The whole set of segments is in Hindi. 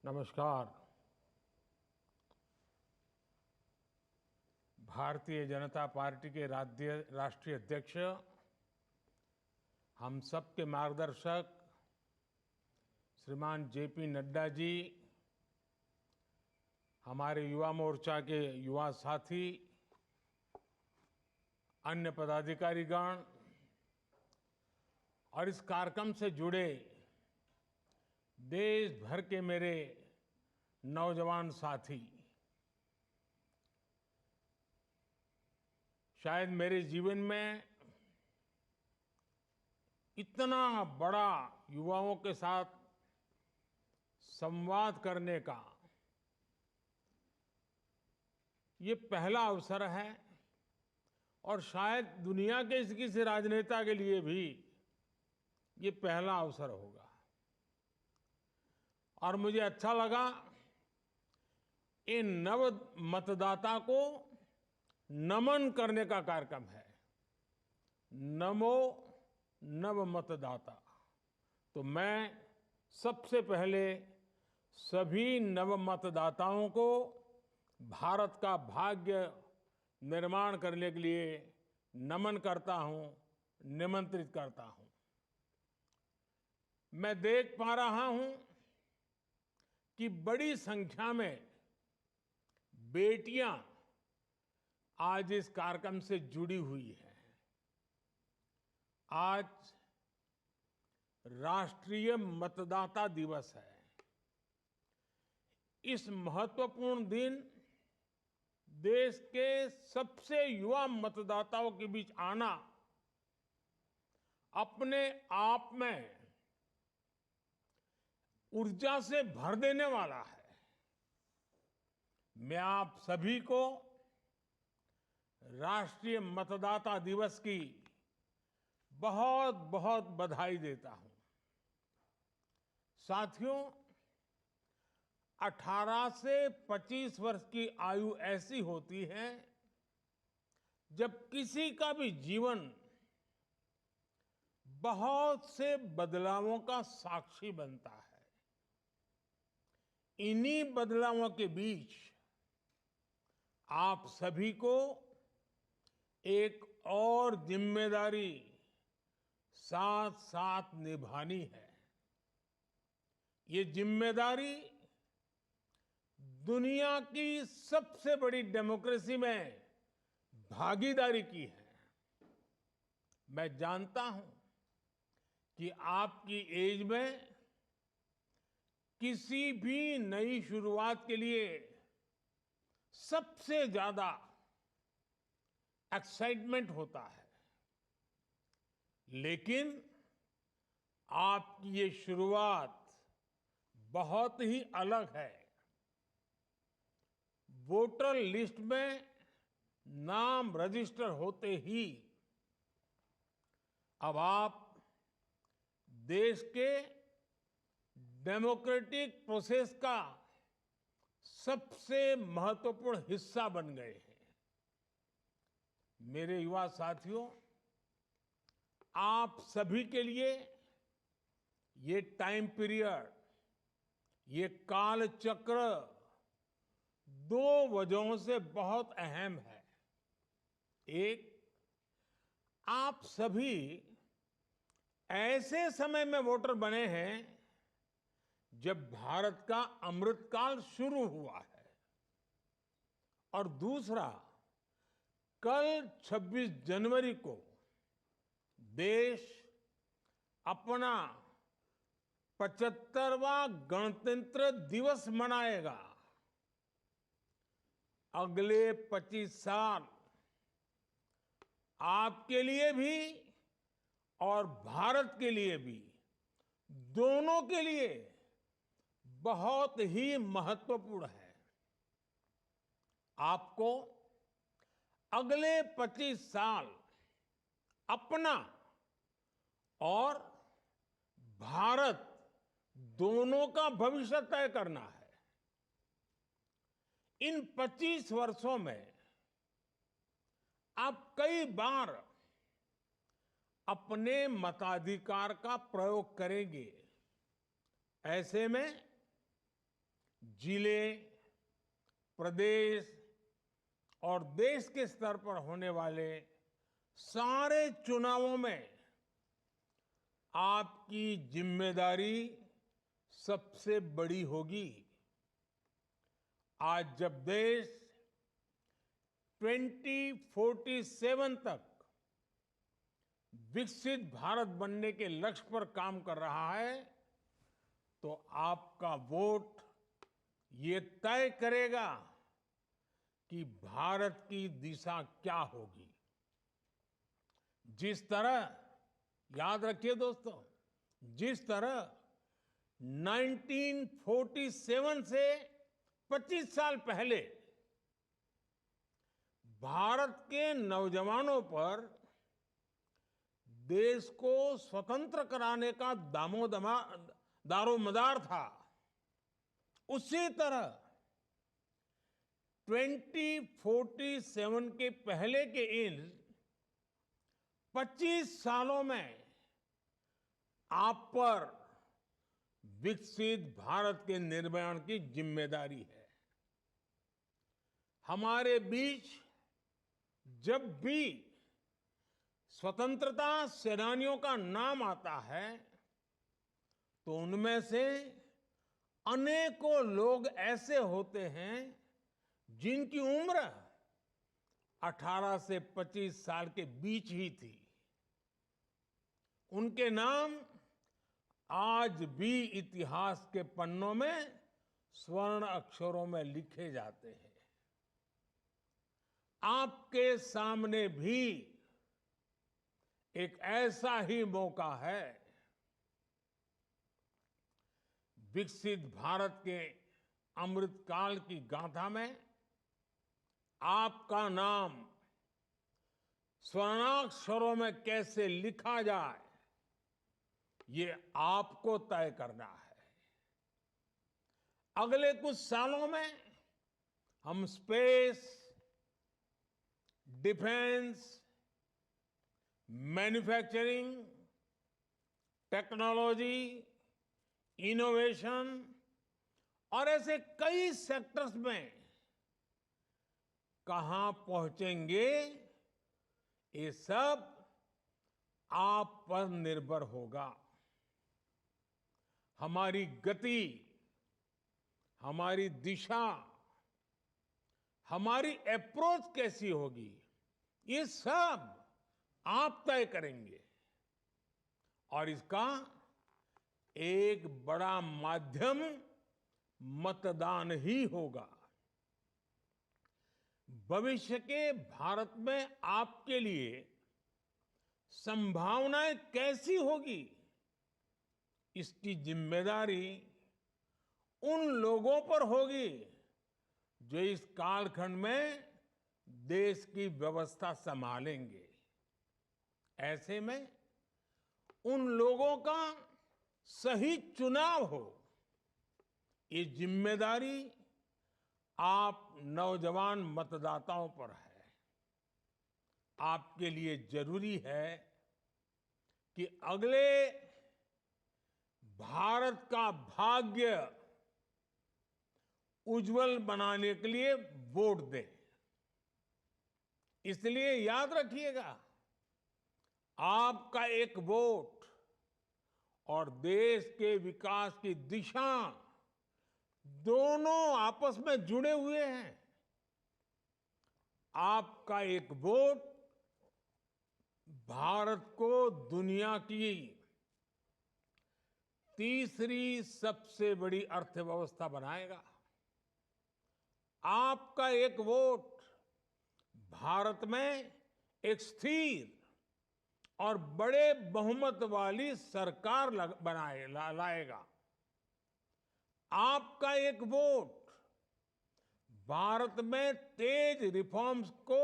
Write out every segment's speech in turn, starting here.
नमस्कार। भारतीय जनता पार्टी के राष्ट्रीय अध्यक्ष, हम सबके मार्गदर्शक श्रीमान जेपी नड्डा जी, हमारे युवा मोर्चा के युवा साथी, अन्य पदाधिकारीगण और इस कार्यक्रम से जुड़े देश भर के मेरे नौजवान साथी, शायद मेरे जीवन में इतना बड़ा युवाओं के साथ संवाद करने का ये पहला अवसर है और शायद दुनिया के किसी राजनेता के लिए भी ये पहला अवसर होगा। और मुझे अच्छा लगा, इन नव मतदाता को नमन करने का कार्यक्रम है। नमो नव मतदाता। तो मैं सबसे पहले सभी नव मतदाताओं को भारत का भाग्य निर्माण करने के लिए नमन करता हूं, निमंत्रित करता हूं। मैं देख पा रहा हूं कि बड़ी संख्या में बेटियां आज इस कार्यक्रम से जुड़ी हुई हैं। आज राष्ट्रीय मतदाता दिवस है। इस महत्वपूर्ण दिन देश के सबसे युवा मतदाताओं के बीच आना अपने आप में ऊर्जा से भर देने वाला है। मैं आप सभी को राष्ट्रीय मतदाता दिवस की बहुत बहुत बधाई देता हूं। साथियों, 18 से 25 वर्ष की आयु ऐसी होती है जब किसी का भी जीवन बहुत से बदलावों का साक्षी बनता है। इन्हीं बदलावों के बीच आप सभी को एक और जिम्मेदारी साथ साथ निभानी है। ये जिम्मेदारी दुनिया की सबसे बड़ी डेमोक्रेसी में भागीदारी की है। मैं जानता हूं कि आपकी एज में किसी भी नई शुरुआत के लिए सबसे ज्यादा एक्साइटमेंट होता है, लेकिन आपकी ये शुरुआत बहुत ही अलग है। वोटर लिस्ट में नाम रजिस्टर होते ही अब आप देश के डेमोक्रेटिक प्रोसेस का सबसे महत्वपूर्ण हिस्सा बन गए हैं। मेरे युवा साथियों, आप सभी के लिए ये टाइम पीरियड, ये काल चक्र दो वजहों से बहुत अहम है। एक, आप सभी ऐसे समय में वोटर बने हैं जब भारत का अमृतकाल शुरू हुआ है। और दूसरा, कल 26 जनवरी को देश अपना 75वां गणतंत्र दिवस मनाएगा। अगले 25 साल आपके लिए भी और भारत के लिए भी, दोनों के लिए बहुत ही महत्वपूर्ण है। आपको अगले 25 साल अपना और भारत दोनों का भविष्य तय करना है। इन 25 वर्षों में आप कई बार अपने मताधिकार का प्रयोग करेंगे। ऐसे में जिले, प्रदेश और देश के स्तर पर होने वाले सारे चुनावों में आपकी जिम्मेदारी सबसे बड़ी होगी। आज जब देश 2047 तक विकसित भारत बनने के लक्ष्य पर काम कर रहा है, तो आपका वोट ये तय करेगा कि भारत की दिशा क्या होगी। जिस तरह, याद रखिए दोस्तों, जिस तरह 1947 से 25 साल पहले भारत के नौजवानों पर देश को स्वतंत्र कराने का दारोमदार था, उसी तरह 2047 के पहले के इन 25 सालों में आप पर विकसित भारत के निर्माण की जिम्मेदारी है। हमारे बीच जब भी स्वतंत्रता सेनानियों का नाम आता है, तो उनमें से अनेकों लोग ऐसे होते हैं जिनकी उम्र 18 से 25 साल के बीच ही थी। उनके नाम आज भी इतिहास के पन्नों में स्वर्ण अक्षरों में लिखे जाते हैं। आपके सामने भी एक ऐसा ही मौका है। विकसित भारत के अमृतकाल की गाथा में आपका नाम स्वर्णाक्षरों में कैसे लिखा जाए, ये आपको तय करना है। अगले कुछ सालों में हम space, defence, manufacturing, technology, innovation और ऐसे कई सेक्टर्स में कहां पहुंचेंगे, ये सब आप पर निर्भर होगा। हमारी गति, हमारी दिशा, हमारी अप्रोच कैसी होगी, ये सब आप तय करेंगे। और इसका एक बड़ा माध्यम मतदान ही होगा। भविष्य के भारत में आपके लिए संभावनाएं कैसी होगी, इसकी जिम्मेदारी उन लोगों पर होगी जो इस कालखंड में देश की व्यवस्था संभालेंगे। ऐसे में उन लोगों का सही चुनाव हो, ये जिम्मेदारी आप नौजवान मतदाताओं पर है। आपके लिए जरूरी है कि अगले भारत का भाग्य उज्जवल बनाने के लिए वोट दें। इसलिए याद रखिएगा, आपका एक वोट और देश के विकास की दिशा दोनों आपस में जुड़े हुए हैं। आपका एक वोट भारत को दुनिया की तीसरी सबसे बड़ी अर्थव्यवस्था बनाएगा। आपका एक वोट भारत में एक स्थिर और बड़े बहुमत वाली सरकार लाएगा। आपका एक वोट भारत में तेज रिफॉर्म्स को,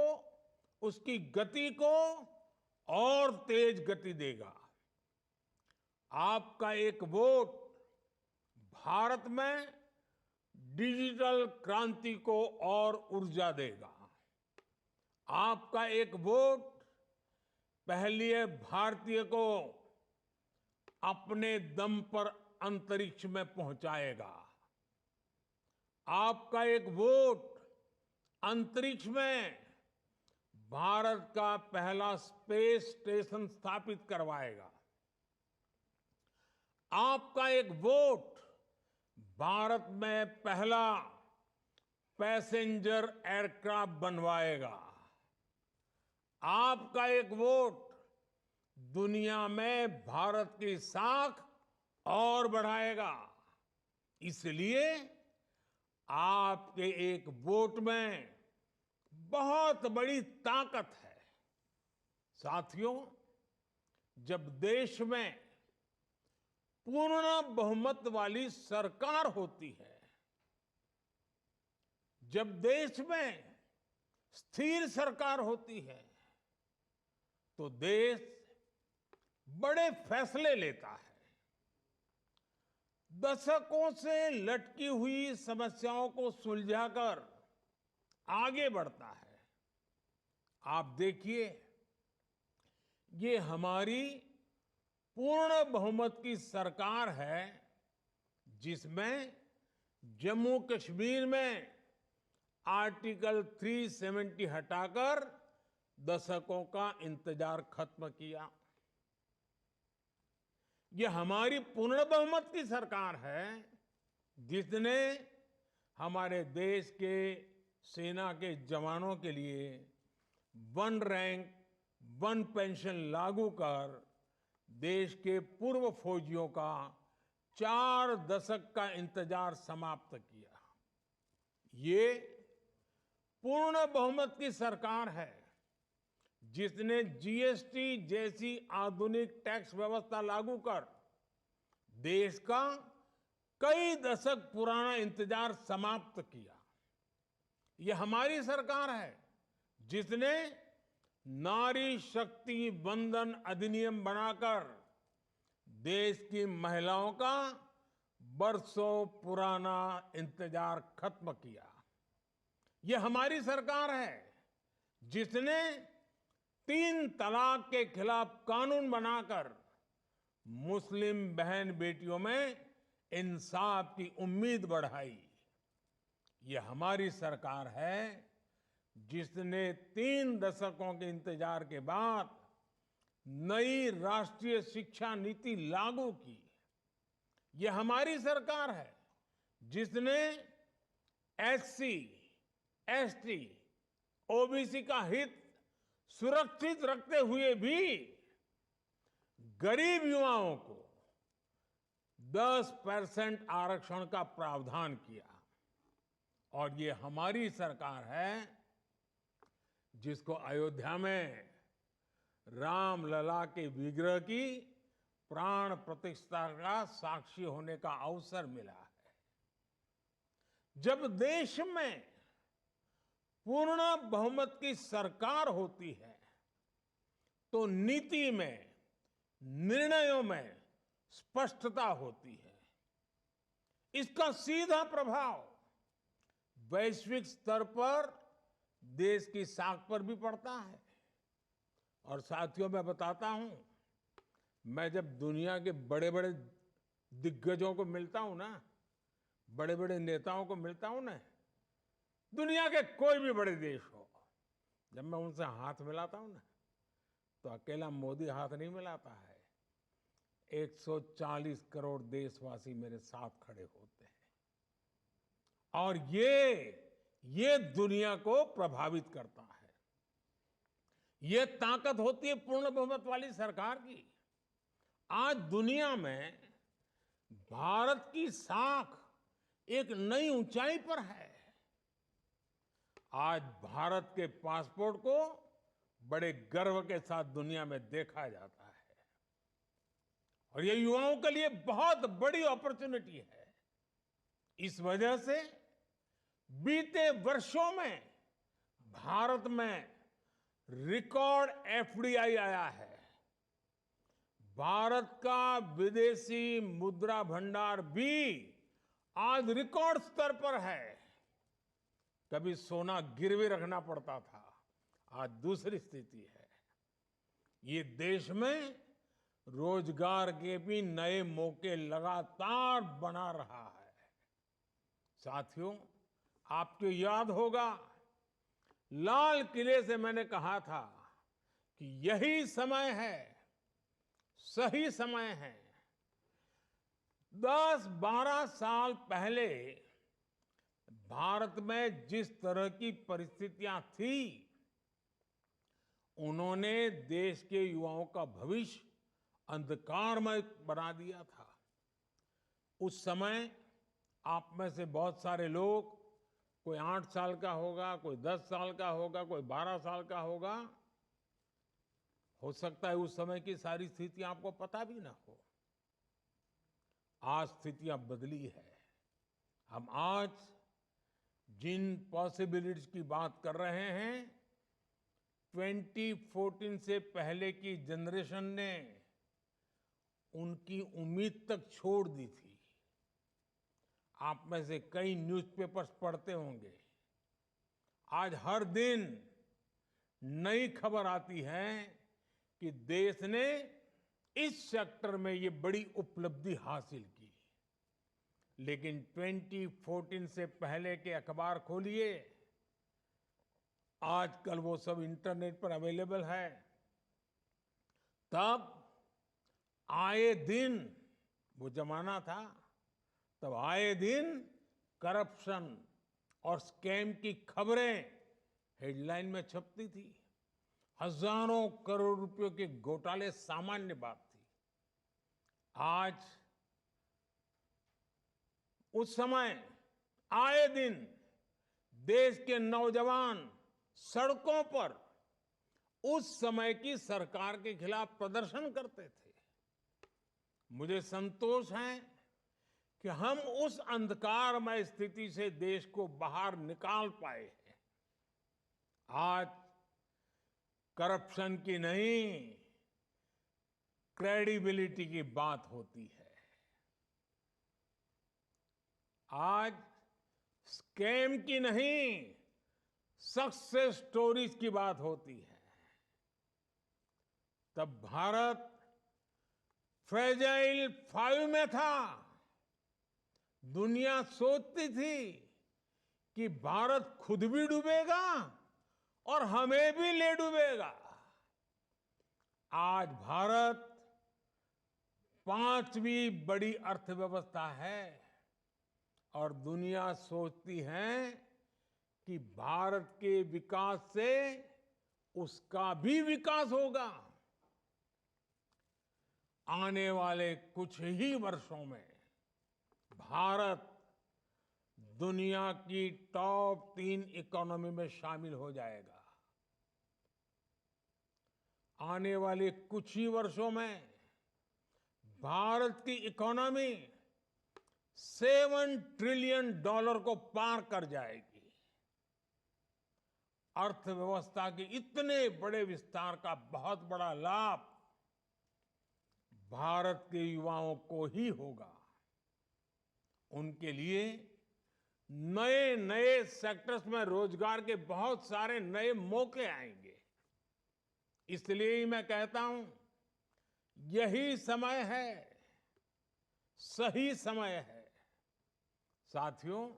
उसकी गति को और तेज गति देगा। आपका एक वोट भारत में डिजिटल क्रांति को और ऊर्जा देगा। आपका एक वोट पहली भारतीय को अपने दम पर अंतरिक्ष में पहुंचाएगा। आपका एक वोट अंतरिक्ष में भारत का पहला स्पेस स्टेशन स्थापित करवाएगा। आपका एक वोट भारत में पहला पैसेंजर एयरक्राफ्ट बनवाएगा। आपका एक वोट दुनिया में भारत की साख और बढ़ाएगा। इसलिए आपके एक वोट में बहुत बड़ी ताकत है। साथियों, जब देश में पूर्ण बहुमत वाली सरकार होती है, जब देश में स्थिर सरकार होती है, तो देश बड़े फैसले लेता है, दशकों से लटकी हुई समस्याओं को सुलझाकर आगे बढ़ता है। आप देखिए, ये हमारी पूर्ण बहुमत की सरकार है, जिसमें जम्मू कश्मीर में आर्टिकल 370 हटाकर दशकों का इंतजार खत्म किया। ये हमारी पूर्ण बहुमत की सरकार है, जिसने हमारे देश के सेना के जवानों के लिए वन रैंक वन पेंशन लागू कर देश के पूर्व फौजियों का 4 दशक का इंतजार समाप्त किया। ये पूर्ण बहुमत की सरकार है, जिसने जीएसटी जैसी आधुनिक टैक्स व्यवस्था लागू कर देश का कई दशक पुराना इंतजार समाप्त किया। ये हमारी सरकार है, जिसने नारी शक्ति वंदन अधिनियम बनाकर देश की महिलाओं का बरसों पुराना इंतजार खत्म किया। ये हमारी सरकार है, जिसने 3 तलाक के खिलाफ कानून बनाकर मुस्लिम बहन बेटियों में इंसाफ की उम्मीद बढ़ाई। ये हमारी सरकार है, जिसने 3 दशकों के इंतजार के बाद नई राष्ट्रीय शिक्षा नीति लागू की। ये हमारी सरकार है, जिसने एससी, एसटी, ओबीसी का हित सुरक्षित रखते हुए भी गरीब युवाओं को 10% आरक्षण का प्रावधान किया। और ये हमारी सरकार है, जिसको अयोध्या में रामलला के विग्रह की प्राण प्रतिष्ठा का साक्षी होने का अवसर मिला है। जब देश में पूर्ण बहुमत की सरकार होती है, तो नीति में, निर्णयों में स्पष्टता होती है। इसका सीधा प्रभाव वैश्विक स्तर पर देश की साख पर भी पड़ता है। और साथियों, मैं बताता हूं, मैं जब दुनिया के बड़े बड़े दिग्गजों को मिलता हूं ना, बड़े बड़े नेताओं को मिलता हूं ना, दुनिया के कोई भी बड़े देश हो, जब मैं उनसे हाथ मिलाता हूं ना, तो अकेला मोदी हाथ नहीं मिलाता है। 140 करोड़ देशवासी मेरे साथ खड़े होते हैं। और ये दुनिया को प्रभावित करता है। ये ताकत होती है पूर्ण बहुमत वाली सरकार की। आज दुनिया में भारत की साख एक नई ऊंचाई पर है। आज भारत के पासपोर्ट को बड़े गर्व के साथ दुनिया में देखा जाता है। और ये युवाओं के लिए बहुत बड़ी अपॉर्चुनिटी है। इस वजह से बीते वर्षों में भारत में रिकॉर्ड एफडीआई आया है। भारत का विदेशी मुद्रा भंडार भी आज रिकॉर्ड स्तर पर है। कभी सोना गिरवी रखना पड़ता था, आज दूसरी स्थिति है। ये देश में रोजगार के भी नए मौके लगातार बना रहा है। साथियों, आपको याद होगा, लाल किले से मैंने कहा था कि यही समय है, सही समय है। 10-12 साल पहले भारत में जिस तरह की परिस्थितियां थी, उन्होंने देश के युवाओं का भविष्य अंधकारमय बना दिया था। उस समय आप में से बहुत सारे लोग, कोई 8 साल का होगा, कोई 10 साल का होगा, कोई 12 साल का होगा, हो सकता है उस समय की सारी स्थितियां आपको पता भी ना हो। आज स्थितियां बदली है। हम आज जिन पॉसिबिलिटीज की बात कर रहे हैं, 2014 से पहले की जनरेशन ने उनकी उम्मीद तक छोड़ दी थी। आप में से कई न्यूज़पेपर्स पढ़ते होंगे। आज हर दिन नई खबर आती है कि देश ने इस सेक्टर में ये बड़ी उपलब्धि हासिल की। लेकिन 2014 से पहले के अखबार खोलिए, आजकल वो सब इंटरनेट पर अवेलेबल है। तब आए दिन, वो जमाना था, तब आए दिन करप्शन और स्कैम की खबरें हेडलाइन में छपती थी। हजारों करोड़ रुपयों के घोटाले सामान्य बात थी। आज उस समय आए दिन देश के नौजवान सड़कों पर उस समय की सरकार के खिलाफ प्रदर्शन करते थे। मुझे संतोष है कि हम उस अंधकारमय स्थिति से देश को बाहर निकाल पाए हैं। आज करप्शन की नहीं, क्रेडिबिलिटी की बात होती है। आज स्कैम की नहीं, सक्सेस स्टोरीज की बात होती है। तब भारत फ्रेजाइल 5 में था। दुनिया सोचती थी कि भारत खुद भी डूबेगा और हमें भी ले डूबेगा। आज भारत 5वीं बड़ी अर्थव्यवस्था है और दुनिया सोचती है कि भारत के विकास से उसका भी विकास होगा। आने वाले कुछ ही वर्षों में भारत दुनिया की टॉप 3 इकोनॉमी में शामिल हो जाएगा। आने वाले कुछ ही वर्षों में भारत की इकोनॉमी $7 ट्रिलियन को पार कर जाएगी। अर्थव्यवस्था के इतने बड़े विस्तार का बहुत बड़ा लाभ भारत के युवाओं को ही होगा। उनके लिए नए नए सेक्टर्स में रोजगार के बहुत सारे नए मौके आएंगे। इसलिए ही मैं कहता हूं, यही समय है, सही समय है। साथियों,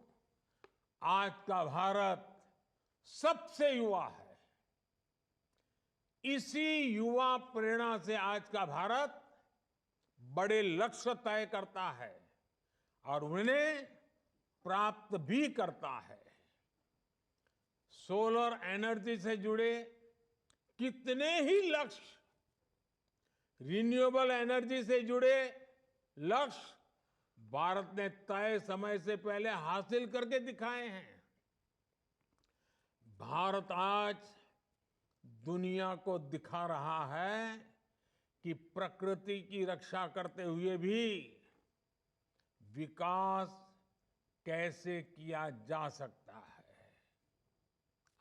आज का भारत सबसे युवा है। इसी युवा प्रेरणा से आज का भारत बड़े लक्ष्य तय करता है और उन्हें प्राप्त भी करता है। सोलर एनर्जी से जुड़े कितने ही लक्ष्य, रिन्यूएबल एनर्जी से जुड़े लक्ष्य भारत ने तय समय से पहले हासिल करके दिखाए हैं। भारत आज दुनिया को दिखा रहा है कि प्रकृति की रक्षा करते हुए भी विकास कैसे किया जा सकता है।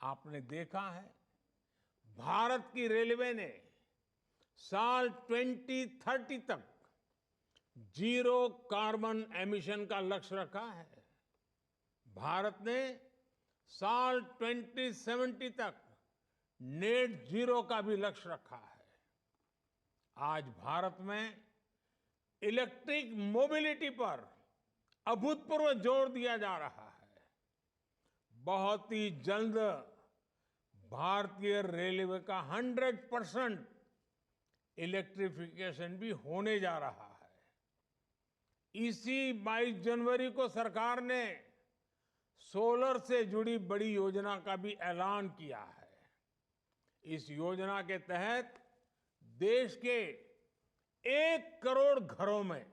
आपने देखा है, भारत की रेलवे ने साल 2030 तक जीरो कार्बन एमिशन का लक्ष्य रखा है। भारत ने साल 2070 तक नेट जीरो का भी लक्ष्य रखा है। आज भारत में इलेक्ट्रिक मोबिलिटी पर अभूतपूर्व जोर दिया जा रहा है। बहुत ही जल्द भारतीय रेलवे का 100% इलेक्ट्रिफिकेशन भी होने जा रहा है। इसी 22 जनवरी को सरकार ने सोलर से जुड़ी बड़ी योजना का भी ऐलान किया है। इस योजना के तहत देश के 1 करोड़ घरों में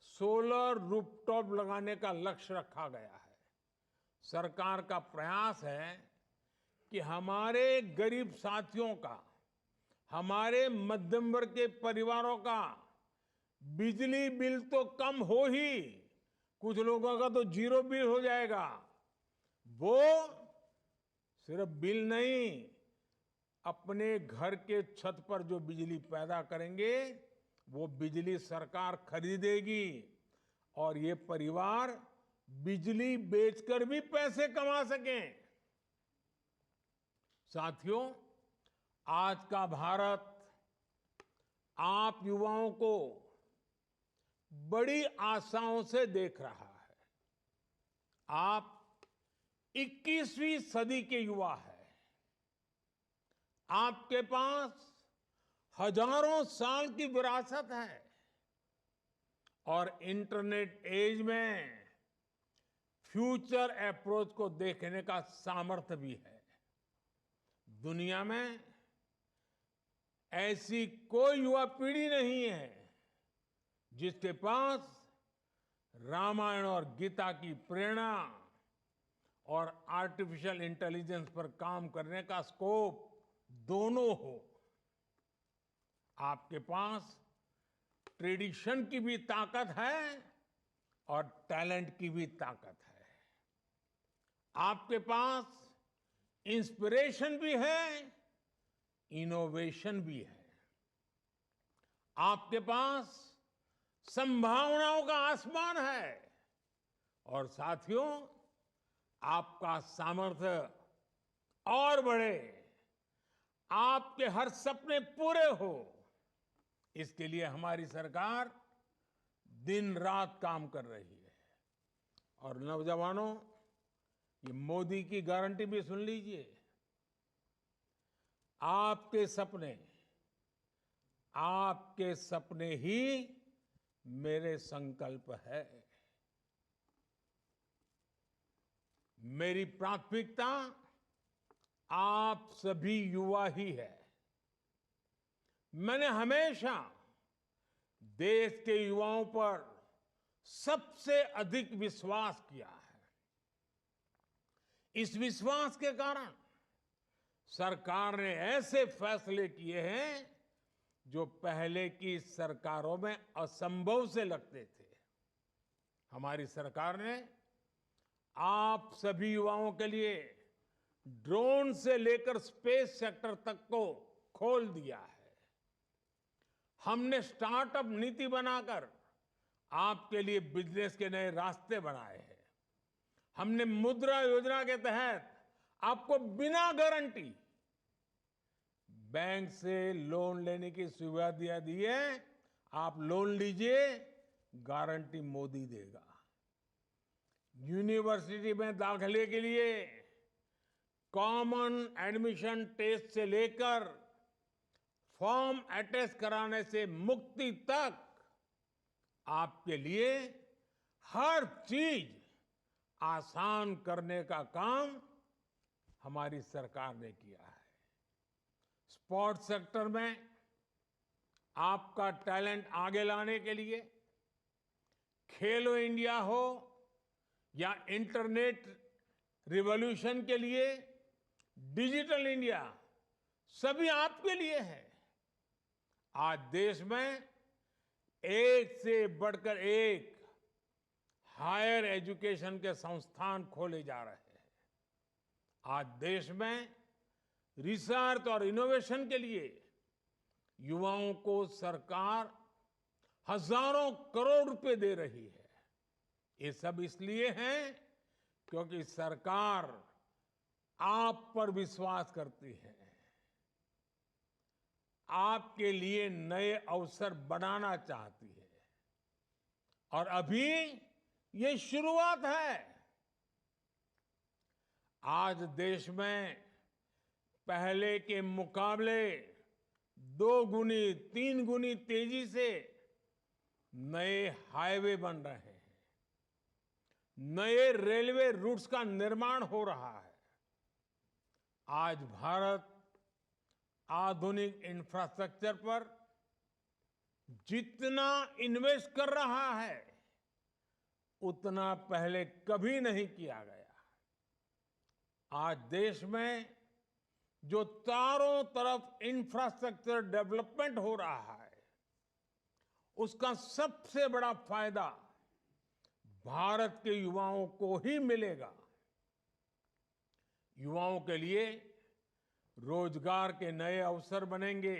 सोलर रूफटॉप लगाने का लक्ष्य रखा गया है। सरकार का प्रयास है कि हमारे गरीब साथियों का, हमारे मध्यम वर्ग के परिवारों का बिजली बिल तो कम हो ही, कुछ लोगों का तो जीरो बिल हो जाएगा। वो सिर्फ बिल नहीं, अपने घर के छत पर जो बिजली पैदा करेंगे वो बिजली सरकार खरीदेगी और ये परिवार बिजली बेचकर भी पैसे कमा सकें। साथियों, आज का भारत आप युवाओं को बड़ी आशाओं से देख रहा है। आप 21वीं सदी के युवा हैं। आपके पास हजारों साल की विरासत है और इंटरनेट एज में फ्यूचर अप्रोच को देखने का सामर्थ्य भी है। दुनिया में ऐसी कोई युवा पीढ़ी नहीं है जिसके पास रामायण और गीता की प्रेरणा और आर्टिफिशियल इंटेलिजेंस पर काम करने का स्कोप दोनों हो। आपके पास ट्रेडिशन की भी ताकत है और टैलेंट की भी ताकत है। आपके पास इंस्पिरेशन भी है, इनोवेशन भी है। आपके पास संभावनाओं का आसमान है और साथियों, आपका सामर्थ्य और बढ़े, आपके हर सपने पूरे हो, इसके लिए हमारी सरकार दिन रात काम कर रही है। और नौजवानों, ये मोदी की गारंटी भी सुन लीजिए। आपके सपने ही मेरे संकल्प है। मेरी प्राथमिकता आप सभी युवा ही है। मैंने हमेशा देश के युवाओं पर सबसे अधिक विश्वास किया है। इस विश्वास के कारण सरकार ने ऐसे फैसले किए हैं जो पहले की सरकारों में असंभव से लगते थे। हमारी सरकार ने आप सभी युवाओं के लिए ड्रोन से लेकर स्पेस सेक्टर तक को खोल दिया है। हमने स्टार्टअप नीति बनाकर आपके लिए बिजनेस के नए रास्ते बनाए हैं। हमने मुद्रा योजना के तहत आपको बिना गारंटी बैंक से लोन लेने की सुविधा दी है। आप लोन लीजिए, गारंटी मोदी देगा। यूनिवर्सिटी में दाखिले के लिए कॉमन एडमिशन टेस्ट से लेकर फॉर्म अटैच कराने से मुक्ति तक आपके लिए हर चीज आसान करने का काम हमारी सरकार ने किया है। स्पोर्ट्स सेक्टर में आपका टैलेंट आगे लाने के लिए खेलो इंडिया हो या इंटरनेट रिवॉल्यूशन के लिए डिजिटल इंडिया, सभी आपके लिए है। आज देश में एक से बढ़कर एक हायर एजुकेशन के संस्थान खोले जा रहे हैं। आज देश में रिसर्च और इनोवेशन के लिए युवाओं को सरकार हजारों करोड़ रुपए दे रही है। ये सब इसलिए है क्योंकि सरकार आप पर विश्वास करती है, आपके लिए नए अवसर बनाना चाहती है। और अभी ये शुरुआत है। आज देश में पहले के मुकाबले 2 गुनी 3 गुनी तेजी से नए हाईवे बन रहे हैं, नए रेलवे रूट्स का निर्माण हो रहा है। आज भारत आधुनिक इंफ्रास्ट्रक्चर पर जितना इन्वेस्ट कर रहा है उतना पहले कभी नहीं किया गया। आज देश में जो चारों तरफ इंफ्रास्ट्रक्चर डेवलपमेंट हो रहा है उसका सबसे बड़ा फायदा भारत के युवाओं को ही मिलेगा। युवाओं के लिए रोजगार के नए अवसर बनेंगे,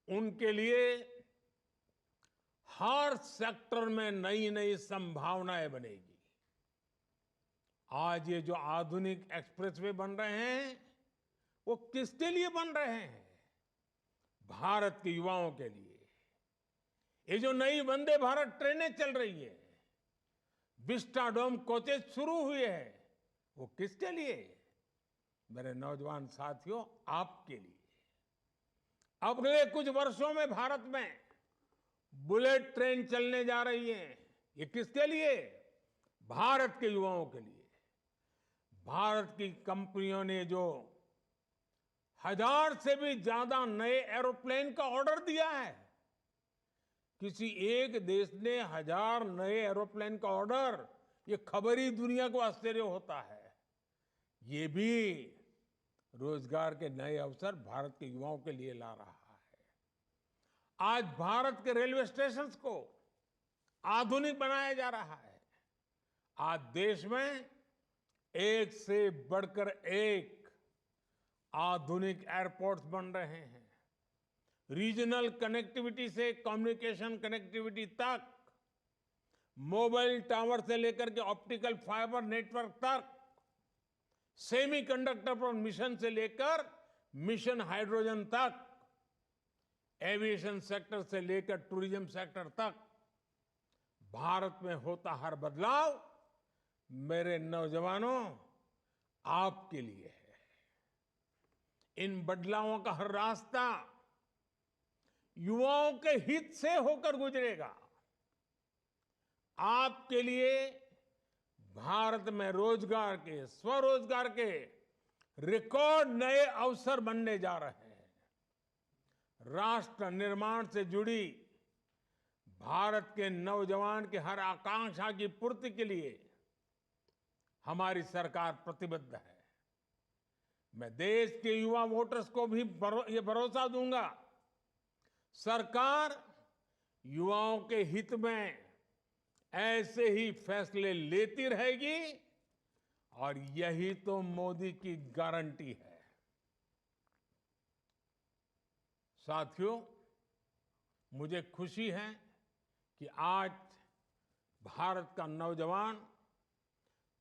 उनके लिए हर सेक्टर में नई नई संभावनाएं बनेगी। आज ये जो आधुनिक एक्सप्रेसवे बन रहे हैं वो किसके लिए बन रहे हैं? भारत के युवाओं के लिए। ये जो नई वंदे भारत ट्रेनें चल रही है, विस्टाडोम कोचेस शुरू हुए हैं, वो किसके लिए? मेरे नौजवान साथियों, आपके लिए। अगले कुछ वर्षों में भारत में बुलेट ट्रेन चलने जा रही है। ये किसके लिए? भारत के युवाओं के लिए। भारत की कंपनियों ने जो 1000 से भी ज्यादा नए एरोप्लेन का ऑर्डर दिया है, किसी एक देश ने 1000 नए एरोप्लेन का ऑर्डर, ये खबर ही दुनिया को आश्चर्य होता है। ये भी रोजगार के नए अवसर भारत के युवाओं के लिए ला रहा है। आज भारत के रेलवे स्टेशंस को आधुनिक बनाया जा रहा है। आज देश में एक से बढ़कर एक आधुनिक एयरपोर्ट्स बन रहे हैं। रीजनल कनेक्टिविटी से कम्युनिकेशन कनेक्टिविटी तक, मोबाइल टावर से लेकर के ऑप्टिकल फाइबर नेटवर्क तक, सेमीकंडक्टर पर मिशन से लेकर मिशन हाइड्रोजन तक, एविएशन सेक्टर से लेकर टूरिज्म सेक्टर तक, भारत में होता हर बदलाव मेरे नौजवानों आपके लिए है। इन बदलावों का हर रास्ता युवाओं के हित से होकर गुजरेगा। आपके लिए भारत में रोजगार के, स्वरोजगार के रिकॉर्ड नए अवसर बनने जा रहे हैं। राष्ट्र निर्माण से जुड़ी भारत के नौजवान की हर आकांक्षा की पूर्ति के लिए हमारी सरकार प्रतिबद्ध है। मैं देश के युवा वोटर्स को भी ये भरोसा दूंगा, सरकार युवाओं के हित में ऐसे ही फैसले लेती रहेगी और यही तो मोदी की गारंटी है। साथियों, मुझे खुशी है कि आज भारत का नौजवान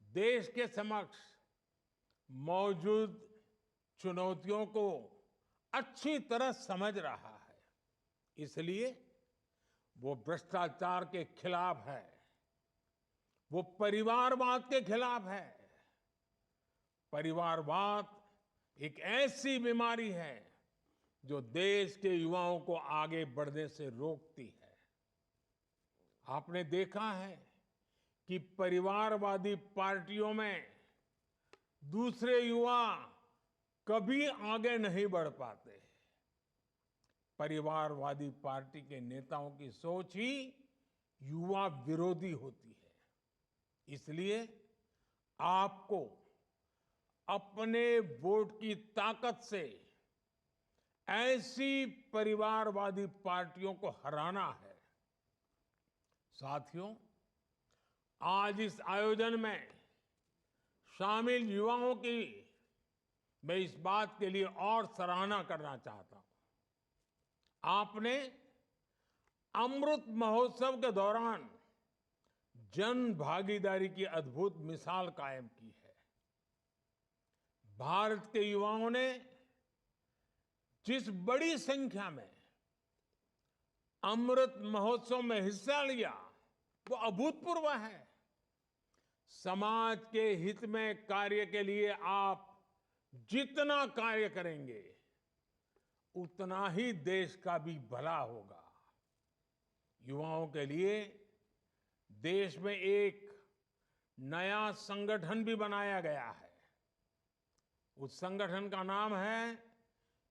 देश के समक्ष मौजूद चुनौतियों को अच्छी तरह समझ रहा है। इसलिए वो भ्रष्टाचार के खिलाफ है, वो परिवारवाद के खिलाफ है। परिवारवाद एक ऐसी बीमारी है जो देश के युवाओं को आगे बढ़ने से रोकती है। आपने देखा है कि परिवारवादी पार्टियों में दूसरे युवा कभी आगे नहीं बढ़ पाते। परिवारवादी पार्टी के नेताओं की सोच ही युवा विरोधी होती है। इसलिए आपको अपने वोट की ताकत से ऐसी परिवारवादी पार्टियों को हराना है। साथियों, आज इस आयोजन में शामिल युवाओं की मैं इस बात के लिए और सराहना करना चाहता हूं। आपने अमृत महोत्सव के दौरान जन भागीदारी की अद्भुत मिसाल कायम की है। भारत के युवाओं ने जिस बड़ी संख्या में अमृत महोत्सव में हिस्सा लिया वो अभूतपूर्व है। समाज के हित में कार्य के लिए आप जितना कार्य करेंगे उतना ही देश का भी भला होगा। युवाओं के लिए देश में एक नया संगठन भी बनाया गया है। उस संगठन का नाम है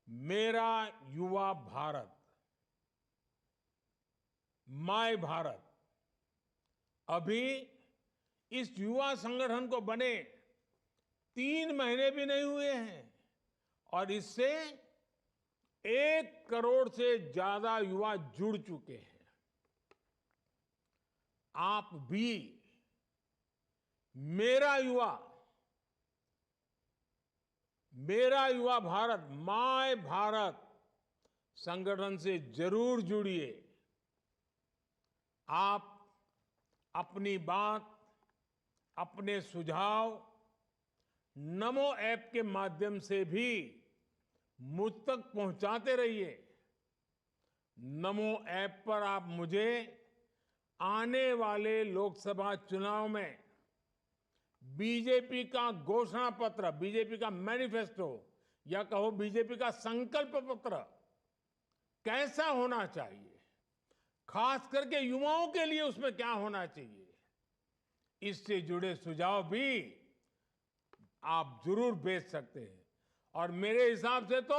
मेरा युवा भारत, माय भारत। अभी इस युवा संगठन को बने 3 महीने भी नहीं हुए हैं और इससे 1 करोड़ से ज्यादा युवा जुड़ चुके हैं। आप भी मेरा युवा भारत, माय भारत संगठन से जरूर जुड़िए। आप अपनी बात, अपने सुझाव नमो ऐप के माध्यम से भी मुझ तक पहुंचाते रहिए। नमो ऐप पर आप मुझे आने वाले लोकसभा चुनाव में बीजेपी का घोषणा पत्र, बीजेपी का मैनिफेस्टो या कहो बीजेपी का संकल्प पत्र कैसा होना चाहिए, खास करके युवाओं के लिए उसमें क्या होना चाहिए, इससे जुड़े सुझाव भी आप जरूर भेज सकते हैं। और मेरे हिसाब से तो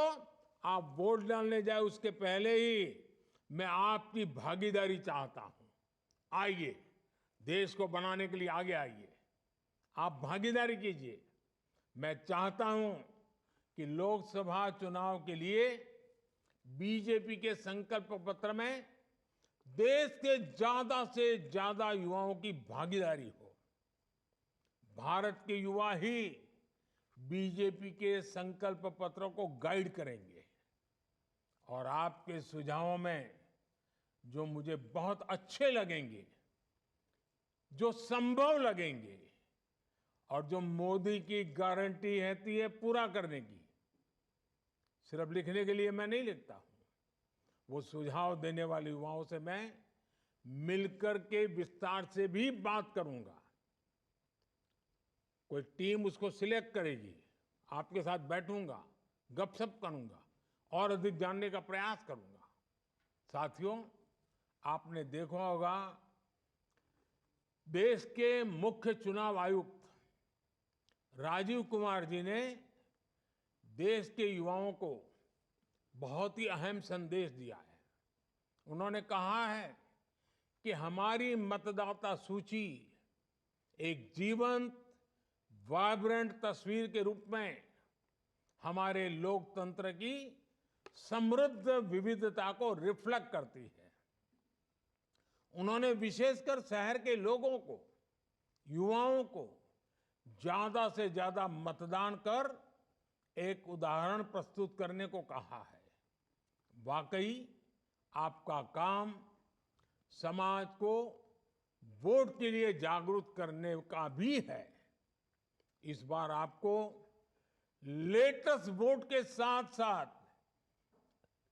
आप वोट डालने जाए उसके पहले ही मैं आपकी भागीदारी चाहता हूं। आइए, देश को बनाने के लिए आगे आइए, आप भागीदारी कीजिए। मैं चाहता हूं कि लोकसभा चुनाव के लिए बीजेपी के संकल्प पत्र में देश के ज्यादा से ज्यादा युवाओं की भागीदारी हो। भारत के युवा ही बीजेपी के संकल्प पत्र को गाइड करेंगे और आपके सुझावों में जो मुझे बहुत अच्छे लगेंगे, जो संभव लगेंगे और जो मोदी की गारंटी रहती है पूरा करने की, सिर्फ लिखने के लिए मैं नहीं लिखता हूं। वो सुझाव देने वाले युवाओं से मैं मिलकर के विस्तार से भी बात करूंगा। कोई टीम उसको सिलेक्ट करेगी, आपके साथ बैठूंगा, गपशप करूंगा और अधिक जानने का प्रयास करूंगा। साथियों, आपने देखा होगा देश के मुख्य चुनाव आयुक्त राजीव कुमार जी ने देश के युवाओं को बहुत ही अहम संदेश दिया है। उन्होंने कहा है कि हमारी मतदाता सूची एक जीवंत, वाइब्रेंट तस्वीर के रूप में हमारे लोकतंत्र की समृद्ध विविधता को रिफ्लेक्ट करती है। उन्होंने विशेषकर शहर के लोगों को, युवाओं को ज्यादा से ज्यादा मतदान कर एक उदाहरण प्रस्तुत करने को कहा है। वाकई आपका काम समाज को वोट के लिए जागरूक करने का भी है। इस बार आपको लेटेस्ट वोट के साथ साथ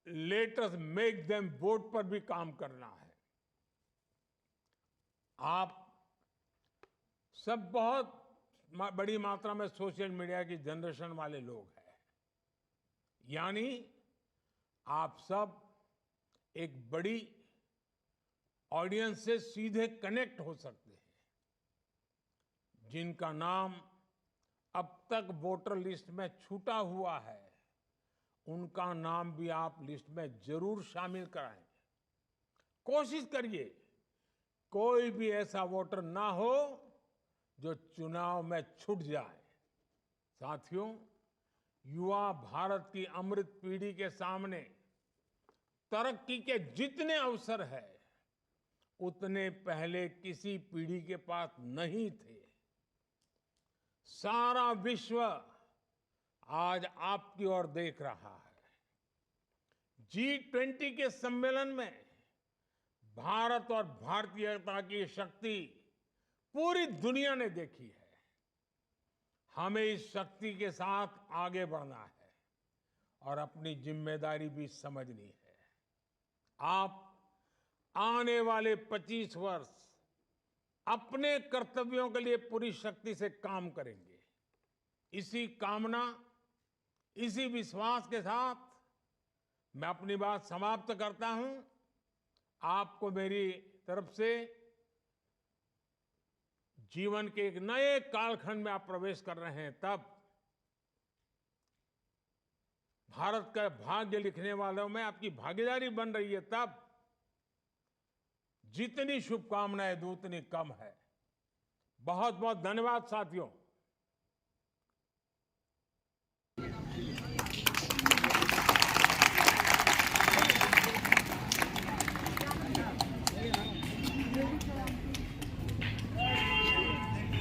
लेटेस्ट मेक देम वोट पर भी काम करना है। आप सब बहुत बड़ी मात्रा में सोशल मीडिया की जनरेशन वाले लोग हैं, यानी आप सब एक बड़ी ऑडियंस से सीधे कनेक्ट हो सकते हैं। जिनका नाम अब तक वोटर लिस्ट में छूटा हुआ है, उनका नाम भी आप लिस्ट में जरूर शामिल कराएं। कोशिश करिए कोई भी ऐसा वोटर ना हो जो चुनाव में छूट जाए। साथियों, युवा भारत की अमृत पीढ़ी के सामने तरक्की के जितने अवसर हैं, उतने पहले किसी पीढ़ी के पास नहीं थे। सारा विश्व आज आपकी ओर देख रहा है। G20 के सम्मेलन में भारत और भारतीयता की शक्ति पूरी दुनिया ने देखी है। हमें इस शक्ति के साथ आगे बढ़ना है और अपनी जिम्मेदारी भी समझनी है। आप आने वाले 25 वर्ष अपने कर्तव्यों के लिए पूरी शक्ति से काम करेंगे। इसी कामना, इसी विश्वास के साथ मैं अपनी बात समाप्त करता हूं। आपको मेरी तरफ से जीवन के एक नए कालखंड में आप प्रवेश कर रहे हैं, तब भारत का भाग्य लिखने वालों में आपकी भागीदारी बन रही है, तब जितनी शुभकामनाएं दूं उतनी कम है। बहुत बहुत धन्यवाद साथियों।